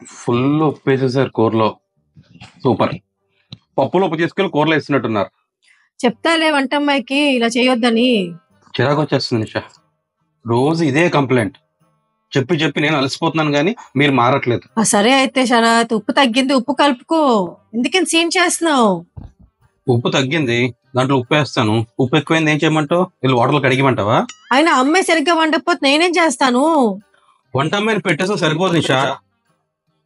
Full ఉప్పు వేసేసారు కూరలో. సూపర్. పప్పులో ఉప్పు తీసుకెళ్ళి కూరలో వేస్తున్నట్టున్నారు. చెప్తాలే వంటమ్మాయికి ఇలా చేయొద్దని. చిరాకు వచ్చేస్తుంది నిషా. రోజు ఇదే కంప్లైంట్. చెప్పి చెప్పి నేను అలసిపోతున్నాను కానీ మీరు మారట్లేదు. సరే అయితే శరత్, ఉప్పు తగ్గింది, ఉప్పు కలుపుకో. ఎందుకని సీన్ చేస్తున్నావు? ఉప్పు తగ్గింది, దాంట్లో ఉప్పు వేస్తాను. ఉప్పు ఎక్కువైంది ఏం చేయమంటావు? వీళ్ళు వాటర్లో కడిగిమంటావా? అయినా అమ్మాయి సరిగ్గా వండకపోతే నేనేం చేస్తాను? వంట అమ్మాయిని పెట్టేస్తే సరిపోదు నిషా.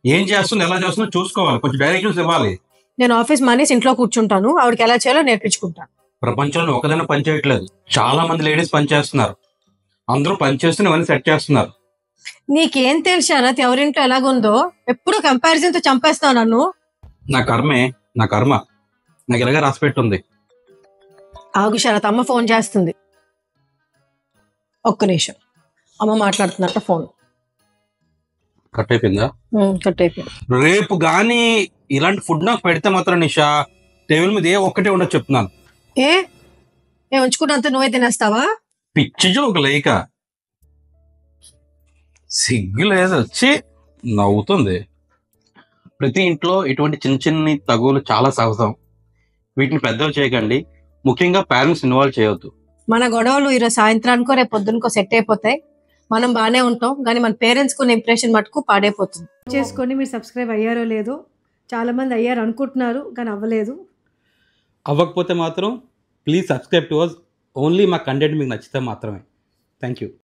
ఏం చేస్తుంది, ఎలా చేస్తుందో చూసుకోవాలి, కొంచెం డైరెక్షన్స్ ఇవ్వాలి. నేను ఆఫీస్ మానేసి ఇంట్లో కూర్చుంటాను, ఆవిడకి ఎలా చేయాలో నేర్పించుకుంటాను. ప్రపంచంలో ఒకదైనా పని చేయట్లేదు, చాలా మంది లేడీస్ పని చేస్తున్నారు. అందరూ పని చేస్తూనే ఇవన్నీ సెట్ చేస్తున్నారు. నీకేం తెలుసు శరత్ ఎవరింట్లో ఎలాగుందో? ఎప్పుడు కంపారిజన్ తో చంపేస్తావు నన్ను. నా కర్మే, నా కర్మ నాకు ఇలాగే రాసి పెట్టుంది. ఆగు శరత్, అమ్మ ఫోన్ చేస్తుంది. ఒక్క నిమిషం, అమ్మ మాట్లాడుతున్నట్ట ఫోన్ కట్ అయిపోయిందా? కట్ అయిపోయింది. రేపు గానీ ఇలాంటి ఫుడ్ నాకు పెడితే మాత్రం నిషా, టేబుల్ మీద ఒక్కటే ఉండదు చెప్తున్నాను. ఏ ఉంచుకున్నంత నువ్వే తినేస్తావా? పిచ్చిజో ఒక లేక సిగ్గు లేదు, వచ్చి నవ్వుతుంది. ప్రతి ఇంట్లో ఇటువంటి చిన్న చిన్న తగులు చాలా సహజం. వీటిని పెద్దవి చేయకండి, ముఖ్యంగా పేరెంట్స్ ఇన్వాల్వ్ చేయొద్దు. మన గొడవలు ఈరోజు సాయంత్రానికో రేపు పొద్దునకో సెట్ అయిపోతాయి. మనం బాగానే ఉంటాం, కానీ మన పేరెంట్స్ కున్న ఇంప్రెషన్ మటుకు పాడైపోతుంది. చేసుకొని మీరు సబ్స్క్రైబ్ అయ్యారో లేదో, చాలా మంది అయ్యారు అనుకుంటున్నారు కానీ అవ్వలేదు. అవ్వకపోతే మాత్రం please subscribe to us. Only మా కంటెంట్ మీకు నచ్చితే మాత్రమే. Thank you.